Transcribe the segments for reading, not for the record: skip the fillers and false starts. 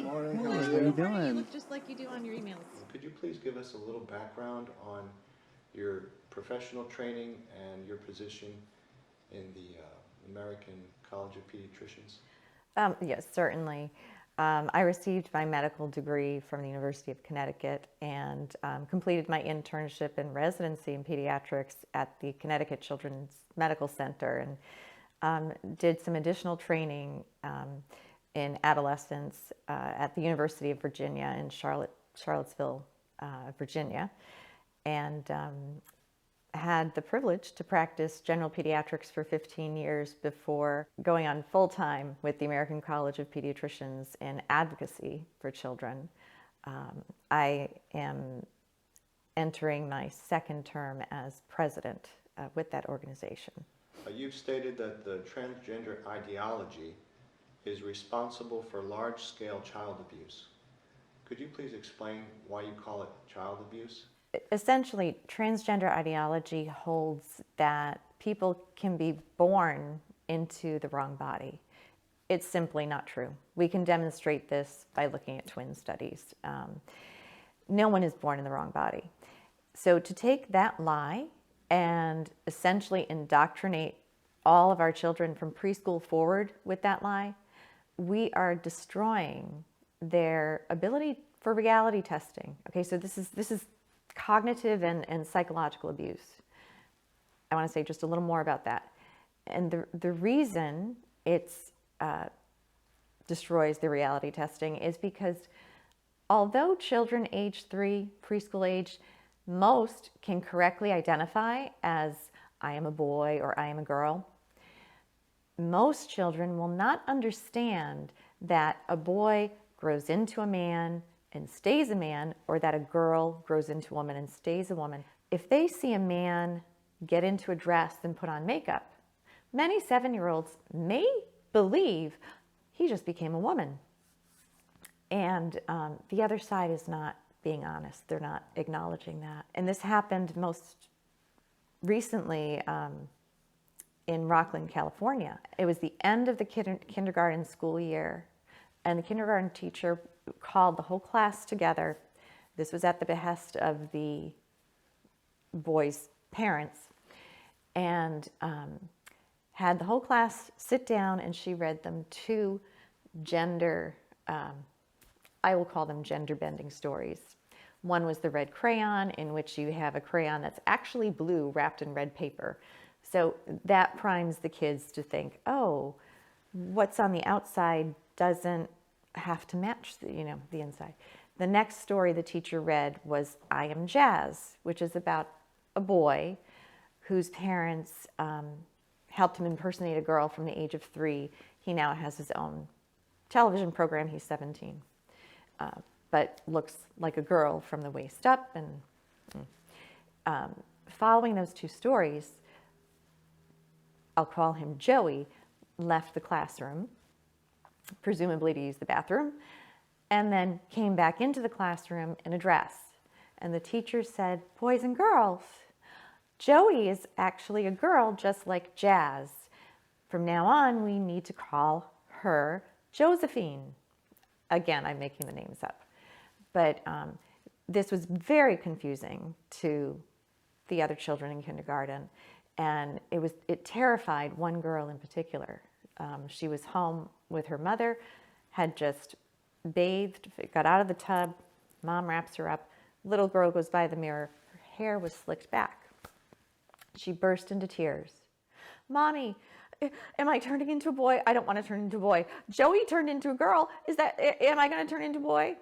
Morning. Hey, How are how you you? doing? You look just like you do on your emails. Could you please give us a little background on your professional training and your position in the American College of Pediatricians? Yes, certainly. I received my medical degree from the University of Connecticut and completed my internship and residency in pediatrics at the Connecticut Children's Medical Center, and did some additional training in adolescence at the University of Virginia in Charlottesville, Virginia, and had the privilege to practice general pediatrics for 15 years before going on full-time with the American College of Pediatricians in advocacy for children. I am entering my second term as president with that organization. You've stated that the transgender ideology is responsible for large-scale child abuse. Could you please explain why you call it child abuse? Essentially, transgender ideology holds that people can be born into the wrong body. It's simply not true. We can demonstrate this by looking at twin studies. No one is born in the wrong body. So to take that lie and essentially indoctrinate all of our children from preschool forward with that lie, we are destroying their ability for reality testing. Okay, so this is cognitive and psychological abuse. I want to say just a little more about that. And the reason it's destroys the reality testing is because although children age 3, preschool age, most can correctly identify as I am a boy or I am a girl, most children will not understand that a boy grows into a man and stays a man, or that a girl grows into a woman and stays a woman. If they see a man get into a dress and put on makeup, many 7-year-olds may believe he just became a woman. And the other side is not being honest. They're not acknowledging that. And this happened most recently in Rockland, California. It was the end of the kindergarten school year, and the kindergarten teacher called the whole class together. This was at the behest of the boys' parents, and had the whole class sit down, and she read them 2 gender, I will call them gender-bending stories. One was The Red Crayon, in which you have a crayon that's actually blue wrapped in red paper. So that primes the kids to think, oh, what's on the outside doesn't have to match the inside. The next story the teacher read was I Am Jazz, which is about a boy whose parents helped him impersonate a girl from the age of 3. He now has his own television program. He's 17, but looks like a girl from the waist up. And following those 2 stories, I'll call him Joey, left the classroom, presumably to use the bathroom, and then came back into the classroom in a dress. And the teacher said, boys and girls, Joey is actually a girl just like Jazz. From now on, we need to call her Josephine. Again, I'm making the names up. But this was very confusing to the other children in kindergarten. And it terrified one girl in particular. She was home with her mother, had just bathed, got out of the tub, mom wraps her up, little girl goes by the mirror, her hair was slicked back. She burst into tears. Mommy, am I turning into a boy? I don't want to turn into a boy. Joey turned into a girl. Am I going to turn into a boy?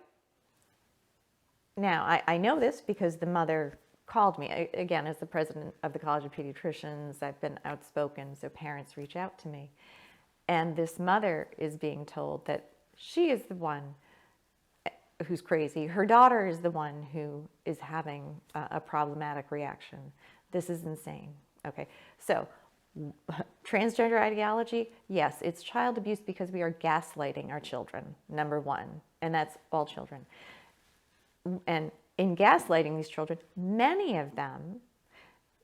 Now, I know this because the mother called me. Again, as the president of the College of Pediatricians, I've been outspoken, so parents reach out to me. And this mother is being told that she is the one who's crazy. Her daughter is the one who is having a problematic reaction. This is insane. Okay, so transgender ideology, yes, it's child abuse because we are gaslighting our children, number one, and that's all children. And in gaslighting these children, many of them,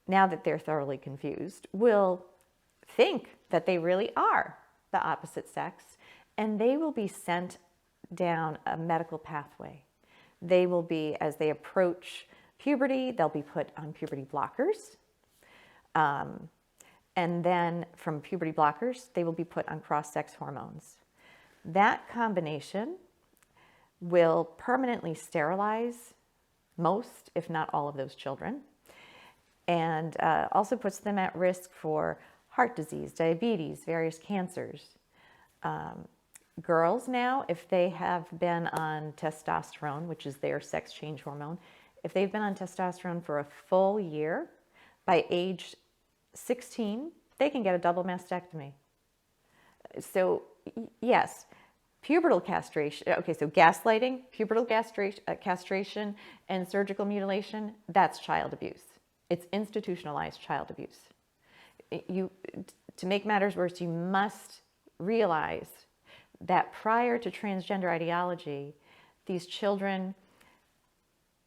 now that they're thoroughly confused, will think that they really are the opposite sex, and they will be sent down a medical pathway. They will be, as they approach puberty, they'll be put on puberty blockers. And then from puberty blockers, they will be put on cross-sex hormones. That combination will permanently sterilize most, if not all, of those children, and also puts them at risk for heart disease, diabetes, various cancers. Girls now, if they have been on testosterone, which is their sex change hormone, if they've been on testosterone for a full year, by age 16, they can get a double mastectomy. So yes, pubertal castration, okay, so gaslighting, pubertal castration, and surgical mutilation, that's child abuse. It's institutionalized child abuse. To make matters worse, you must realize that prior to transgender ideology, these children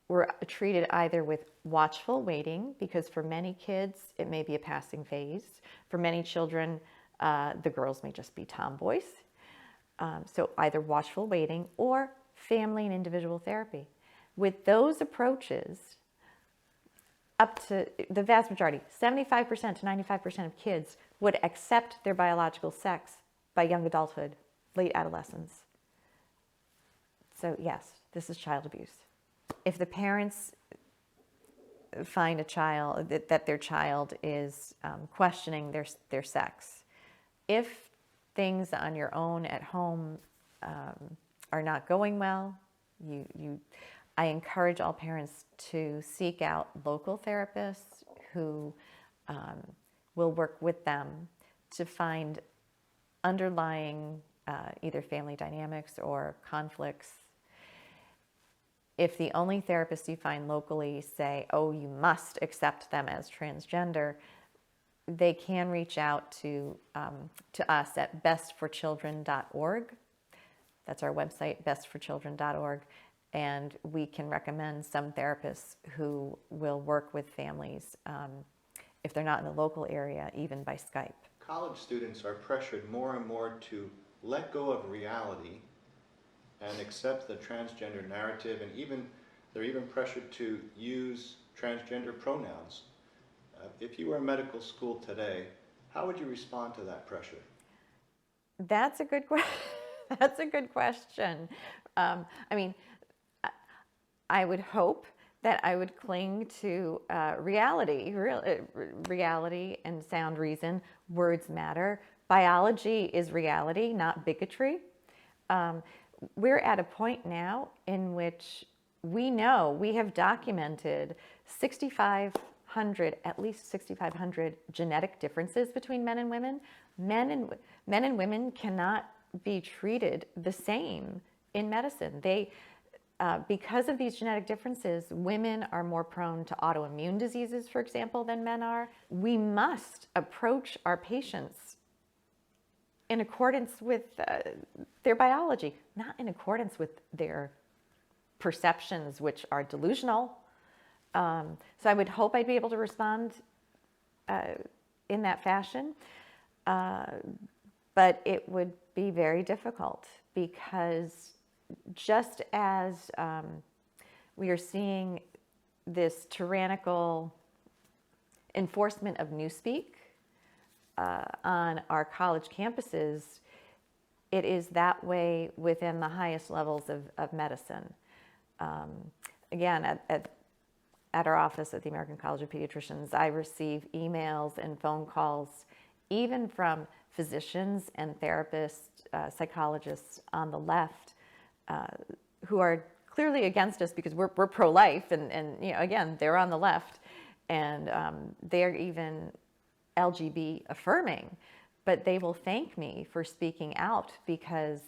were treated either with watchful waiting, because for many kids, it may be a passing phase. For many children, the girls may just be tomboys. So either watchful waiting or family and individual therapy. With those approaches, up to the vast majority, 75% to 95% of kids would accept their biological sex by young adulthood, late adolescence. So yes, this is child abuse. If the parents find a child, that their child is questioning their sex, if things on your own at home are not going well, I encourage all parents to seek out local therapists who will work with them to find underlying either family dynamics or conflicts. If the only therapists you find locally say, oh, you must accept them as transgender, they can reach out to us at bestforchildren.org. That's our website, bestforchildren.org. And we can recommend some therapists who will work with families, if they're not in the local area, even by Skype. College students are pressured more and more to let go of reality and accept the transgender narrative, and they're even pressured to use transgender pronouns. If you were in medical school today, how would you respond to that pressure? That's a good question. That's a good question. I mean, I would hope that I would cling to reality and sound reason. Words matter. Biology is reality, not bigotry. We're at a point now in which we know, we have documented at least 6,500 genetic differences between men and women. Men and women cannot be treated the same in medicine. Because of these genetic differences, women are more prone to autoimmune diseases, for example, than men are. We must approach our patients in accordance with their biology, not in accordance with their perceptions, which are delusional. So I would hope I'd be able to respond in that fashion, but it would be very difficult, because just as we are seeing this tyrannical enforcement of Newspeak on our college campuses, it is that way within the highest levels of medicine. Again, at our office at the American College of Pediatricians, I receive emails and phone calls, even from physicians and therapists, psychologists on the left, who are clearly against us because we're pro-life, and again, they're on the left, and they're even LGBT affirming, but they will thank me for speaking out, because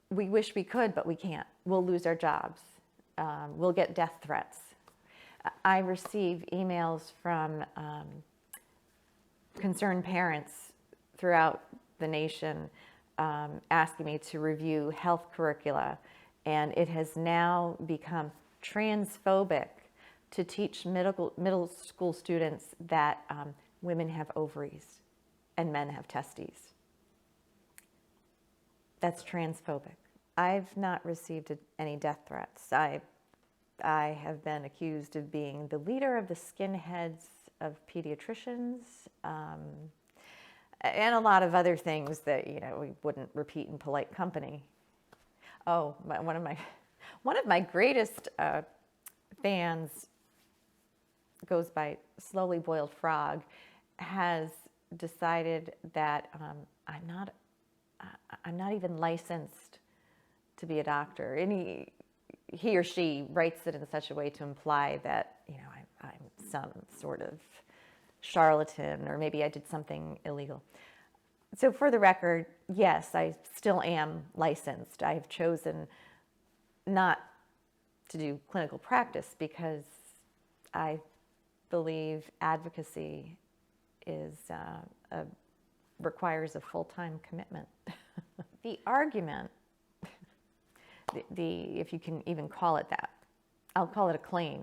we wish we could, but we can't. We'll lose our jobs. We'll get death threats. I receive emails from concerned parents throughout the nation asking me to review health curricula, and it has now become transphobic to teach middle school students that women have ovaries and men have testes. That's transphobic. I've not received any death threats. I have been accused of being the leader of the skinheads of pediatricians, and a lot of other things that we wouldn't repeat in polite company. Oh, one of my greatest fans goes by Slowly Boiled Frog, has decided that I'm not even licensed to be a doctor, and he or she writes it in such a way to imply that I'm some sort of charlatan, or maybe I did something illegal. So for the record, yes, I still am licensed. I've chosen not to do clinical practice because I believe advocacy requires a full-time commitment. The argument, if you can even call it that, I'll call it a claim.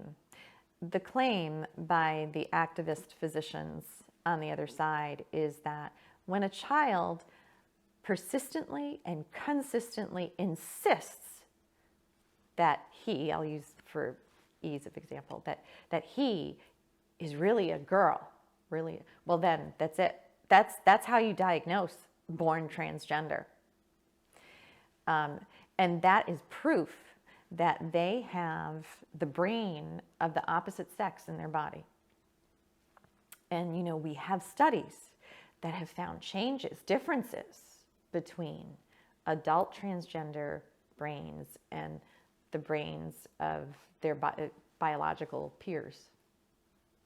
The claim by the activist physicians on the other side is that when a child persistently and consistently insists that I'll use for ease of example, that he is really a girl, well then that's it. That's how you diagnose born transgender. And that is proof that they have the brain of the opposite sex in their body. And we have studies that have found differences between adult transgender brains and the brains of their biological peers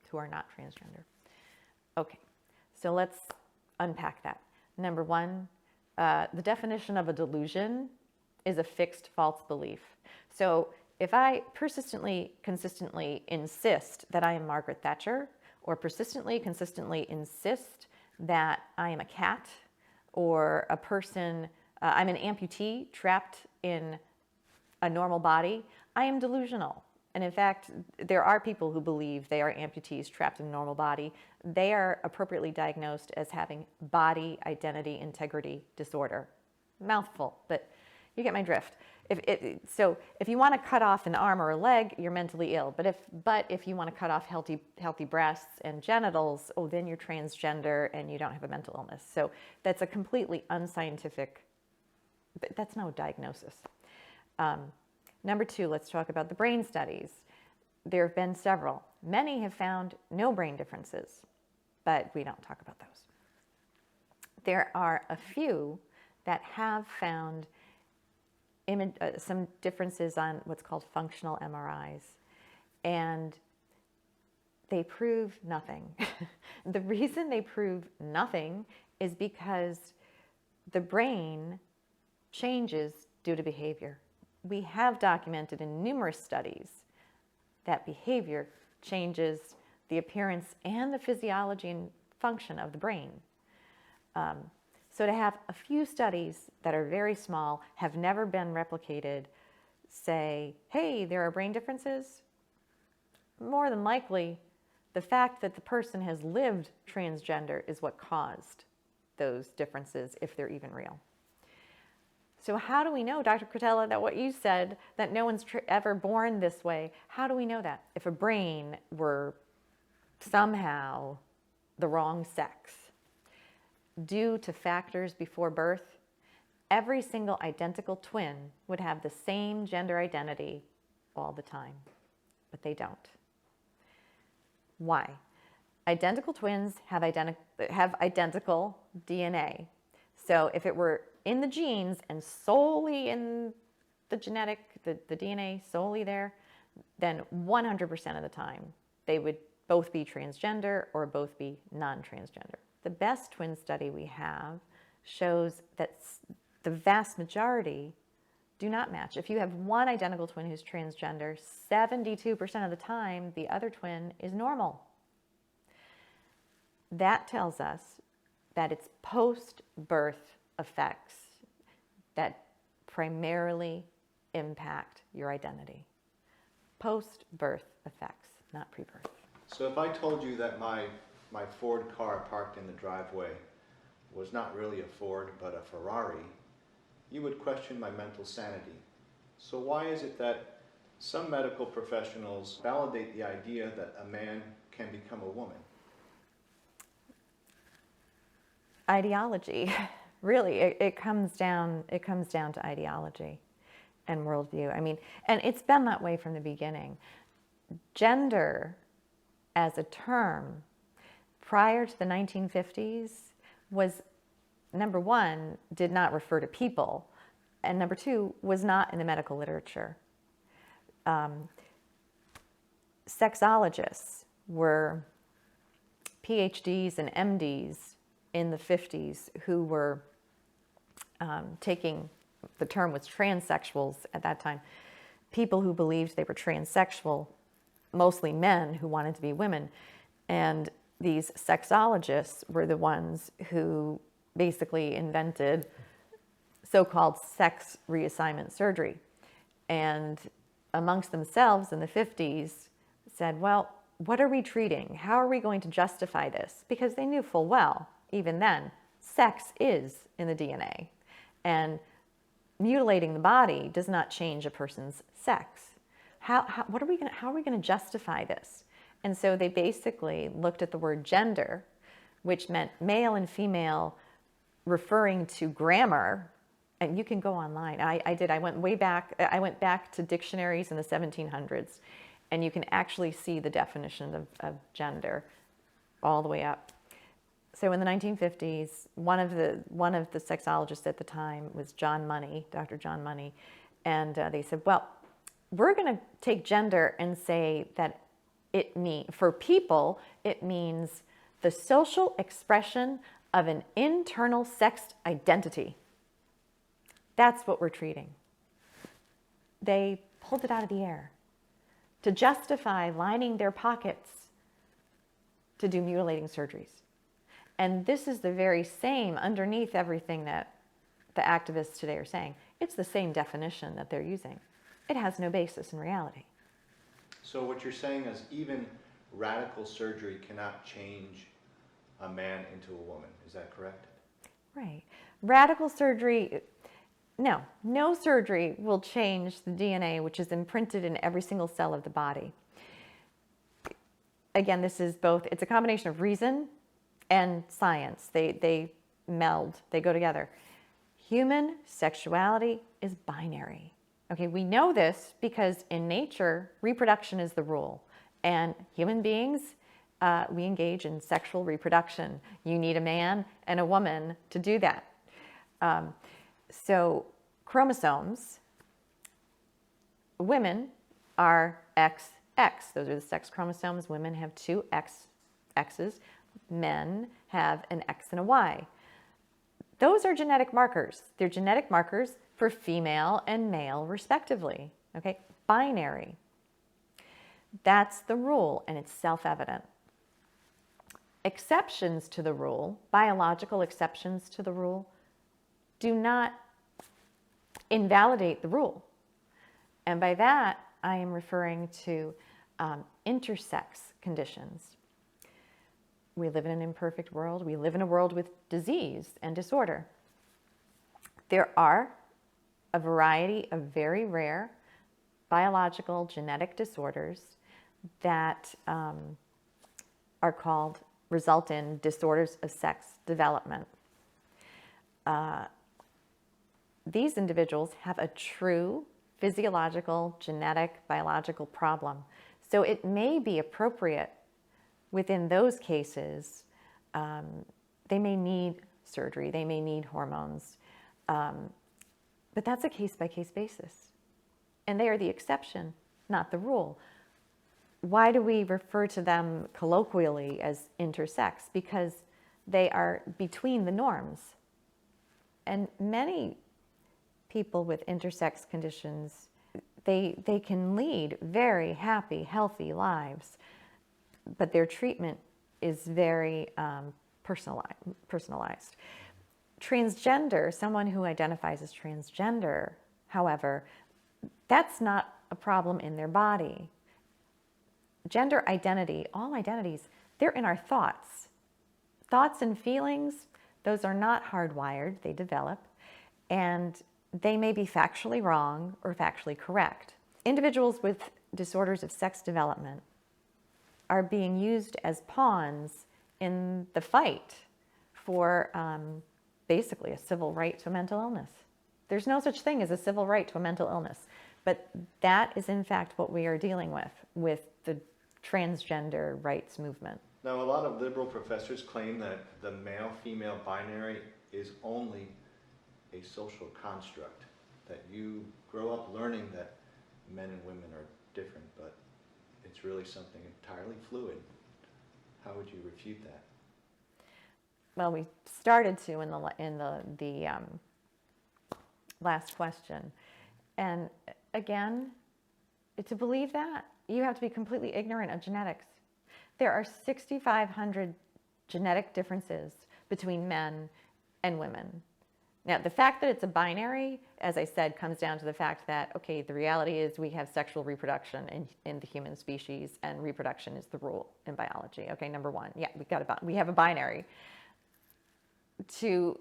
who are not transgender. Okay, so let's unpack that. Number one, the definition of a delusion is a fixed false belief. So if I consistently insist that I am Margaret Thatcher, or consistently insist that I am a cat, or a person, I'm an amputee trapped in a normal body, I am delusional. And in fact, there are people who believe they are amputees trapped in a normal body. They are appropriately diagnosed as having body identity integrity disorder. Mouthful, but you get my drift. So if you want to cut off an arm or a leg, you're mentally ill. But if you want to cut off healthy breasts and genitals, then you're transgender and you don't have a mental illness. So that's a completely unscientific, but that's no diagnosis. Number two, let's talk about the brain studies. There have been several. Many have found no brain differences, but we don't talk about those. There are a few that have found some differences on what's called functional MRIs, and they prove nothing. The reason they prove nothing is because the brain changes due to behavior. We have documented in numerous studies that behavior changes the appearance and the physiology and function of the brain. So to have a few studies that are very small, have never been replicated, say, hey, there are brain differences, more than likely, the fact that the person has lived transgender is what caused those differences, if they're even real. So how do we know, Dr. Cretella, that what you said, that no one's ever born this way, how do we know that? If a brain were somehow the wrong sex, due to factors before birth, every single identical twin would have the same gender identity all the time, but they don't. Why? Identical twins have identical DNA. So if it were in the genes and solely in the the DNA solely there, then 100% of the time they would both be transgender or both be non-transgender. The best twin study we have shows that the vast majority do not match. If you have one identical twin who's transgender, 72% of the time the other twin is normal. That tells us that it's post-birth effects that primarily impact your identity. Post-birth effects, not pre-birth. So if I told you that my Ford car parked in the driveway was not really a Ford but a Ferrari, you would question my mental sanity. So why is it that some medical professionals validate the idea that a man can become a woman? Ideology, really, it comes down to ideology and worldview. I mean, and it's been that way from the beginning. Gender as a term prior to the 1950s was, number one, did not refer to people, and number two, was not in the medical literature. Sexologists were PhDs and MDs in the 50s who were taking, the term was transsexuals at that time, people who believed they were transsexual, mostly men who wanted to be women. And these sexologists were the ones who basically invented so-called sex reassignment surgery. And amongst themselves in the 50s said, well, what are we treating? How are we going to justify this? Because they knew full well, even then, sex is in the DNA. And mutilating the body does not change a person's sex. How are we going to justify this? And so they basically looked at the word gender, which meant male and female, referring to grammar. And you can go online. I did. I went way back. I went back to dictionaries in the 1700s, and you can actually see the definition of gender all the way up. So in the 1950s, one of the sexologists at the time was John Money, Dr. John Money, and they said, well, we're going to take gender and say that for people, it means the social expression of an internal sex identity. That's what we're treating. They pulled it out of the air to justify lining their pockets to do mutilating surgeries. And this is the very same underneath everything that the activists today are saying. It's the same definition that they're using. It has no basis in reality. So what you're saying is even radical surgery cannot change a man into a woman. Is that correct? Right. Radical surgery, no surgery will change the DNA, which is imprinted in every single cell of the body. Again, this is both, it's a combination of reason and science. They meld, they go together. Human sexuality is binary. Okay, we know this because in nature, reproduction is the rule. And human beings, we engage in sexual reproduction. You need a man and a woman to do that. So chromosomes, women are XX. Those are the sex chromosomes. Women have two X's. Men have an X and a Y. Those are genetic markers. They're genetic markers for female and male, respectively. Okay, binary. That's the rule, and it's self-evident. Exceptions to the rule, biological exceptions to the rule, do not invalidate the rule. And by that, I am referring to intersex conditions. We live in an imperfect world. We live in a world with disease and disorder. There are a variety of very rare biological genetic disorders that result in disorders of sex development. These individuals have a true physiological, genetic, biological problem. So it may be appropriate within those cases, they may need surgery, they may need hormones, but that's a case-by-case basis. And they are the exception, not the rule. Why do we refer to them colloquially as intersex? Because they are between the norms. And many people with intersex conditions, they can lead very happy, healthy lives, but their treatment is very personalized. Transgender, someone who identifies as transgender, however, that's not a problem in their body. Gender identity, all identities, they're in our thoughts. Thoughts and feelings, those are not hardwired, they develop. And they may be factually wrong or factually correct. Individuals with disorders of sex development are being used as pawns in the fight for basically a civil right to a mental illness. There's no such thing as a civil right to a mental illness, but that is in fact what we are dealing with the transgender rights movement. Now, a lot of liberal professors claim that the male-female binary is only a social construct, that you grow up learning that men and women are different, but it's really something entirely fluid. How would you refute that? Well, we started to in the last question, and again, to believe that, you have to be completely ignorant of genetics. There are 6,500 genetic differences between men and women. Now, the fact that it's a binary, as I said, comes down to the fact that, okay, the reality is we have sexual reproduction in the human species, and reproduction is the rule in biology. Okay, number one, yeah, we have a binary. To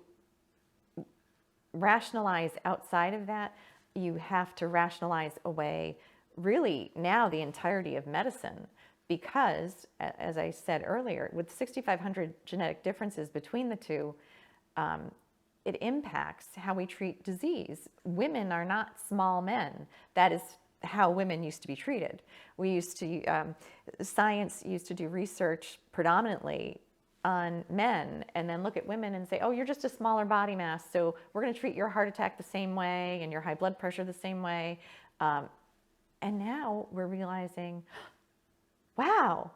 rationalize outside of that, you have to rationalize away really now the entirety of medicine, because, as I said earlier, with 6,500 genetic differences between the two, it impacts how we treat disease. Women are not small men. That is how women used to be treated. Science used to do research predominantly on men and then look at women and say, oh, you're just a smaller body mass, so we're going to treat your heart attack the same way and your high blood pressure the same way. And now we're realizing, wow,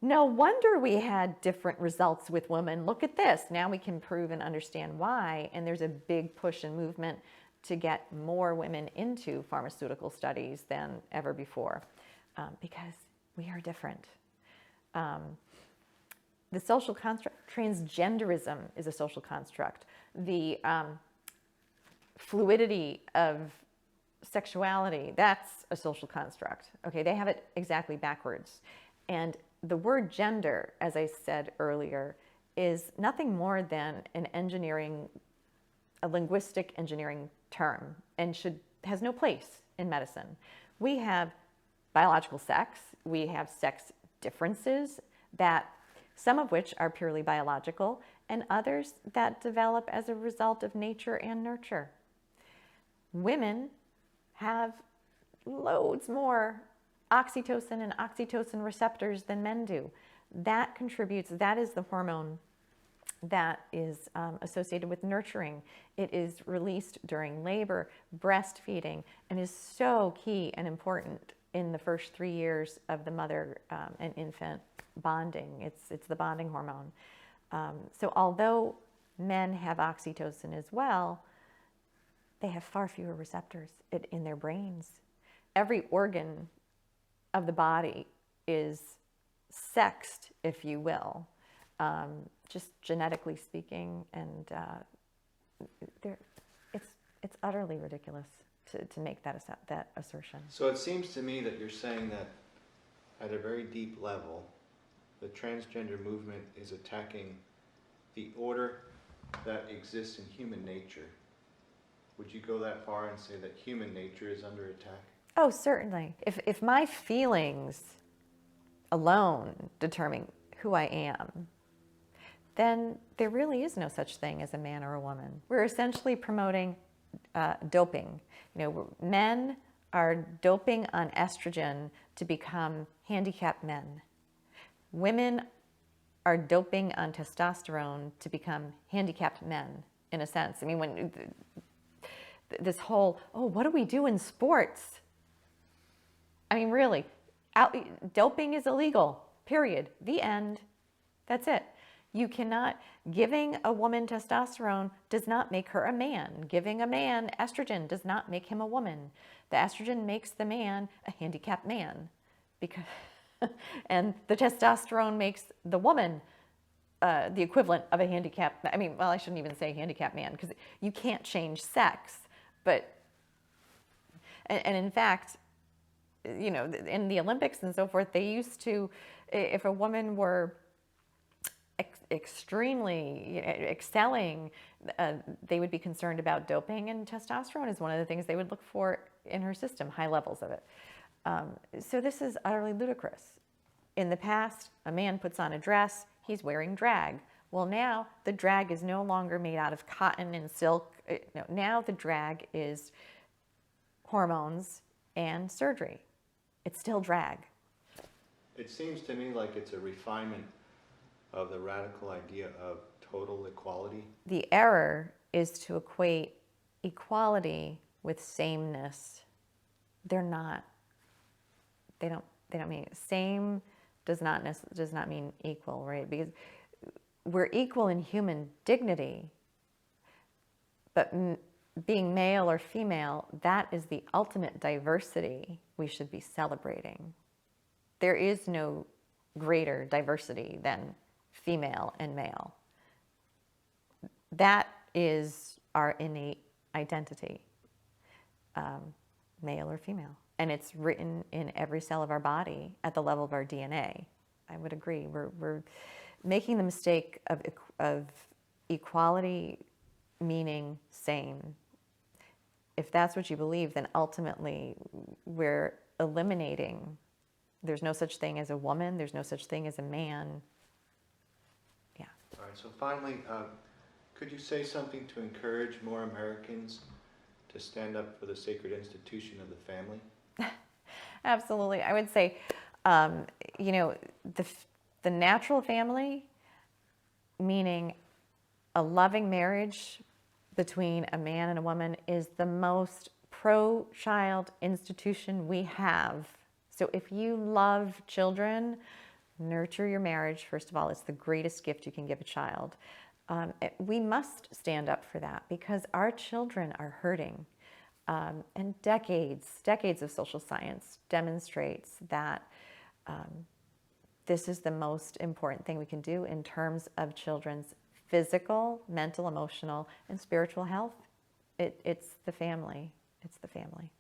no wonder we had different results with women. Look at this. Now we can prove and understand why. And there's a big push and movement to get more women into pharmaceutical studies than ever before, because we are different. The social construct, transgenderism is a social construct. The fluidity of sexuality, that's a social construct. Okay, they have it exactly backwards. And the word gender, as I said earlier, is nothing more than a linguistic engineering term, and has no place in medicine. We have biological sex, we have sex differences, that some of which are purely biological, and others that develop as a result of nature and nurture. Women have loads more oxytocin and oxytocin receptors than men do. That contributes, that is the hormone that is associated with nurturing. It is released during labor, breastfeeding, and is so key and important in the first 3 years of the mother and infant bonding. It's the bonding hormone. So although men have oxytocin as well, they have far fewer receptors in their brains. Every organ of the body is sexed, if you will, just genetically speaking, and it's utterly ridiculous to make that assertion. So it seems to me that you're saying that at a very deep level, the transgender movement is attacking the order that exists in human nature. Would you go that far and say that human nature is under attack? Oh, certainly. If my feelings alone determine who I am, then there really is no such thing as a man or a woman. We're essentially promoting doping. Men are doping on estrogen to become handicapped men. Women are doping on testosterone to become handicapped men, in a sense. I mean, when this whole, oh, what do we do in sports? I mean, really, doping is illegal, period. The end. That's it. You cannot, giving a woman testosterone does not make her a man. Giving a man estrogen does not make him a woman. The estrogen makes the man a handicapped man, because, and the testosterone makes the woman the equivalent of a handicapped, I mean, well, I shouldn't even say handicapped man, because you can't change sex, but, and in fact, in the Olympics and so forth, they used to, if a woman were extremely excelling, they would be concerned about doping, and testosterone is one of the things they would look for in her system, high levels of it. So this is utterly ludicrous. In the past, a man puts on a dress, he's wearing drag. Well, now the drag is no longer made out of cotton and silk. No, now the drag is hormones and surgery. It's still drag. It seems to me like it's a refinement of the radical idea of total equality. The error is to equate equality with sameness. They're not. They don't mean same. Does not mean equal, right? Because we're equal in human dignity, but being male or female, that is the ultimate diversity we should be celebrating. There is no greater diversity than female and male. That is our innate identity, male or female. And it's written in every cell of our body at the level of our DNA. I would agree. We're making the mistake of equality meaning same. If that's what you believe, then ultimately we're eliminating. There's no such thing as a woman. There's no such thing as a man. Yeah. All right, so finally, could you say something to encourage more Americans to stand up for the sacred institution of the family? Absolutely. I would say, the natural family, meaning a loving marriage between a man and a woman, is the most pro-child institution we have. So if you love children, nurture your marriage. First of all, it's the greatest gift you can give a child. We must stand up for that because our children are hurting. And decades of social science demonstrates that this is the most important thing we can do in terms of children's physical, mental, emotional, and spiritual health. It's the family. It's the family.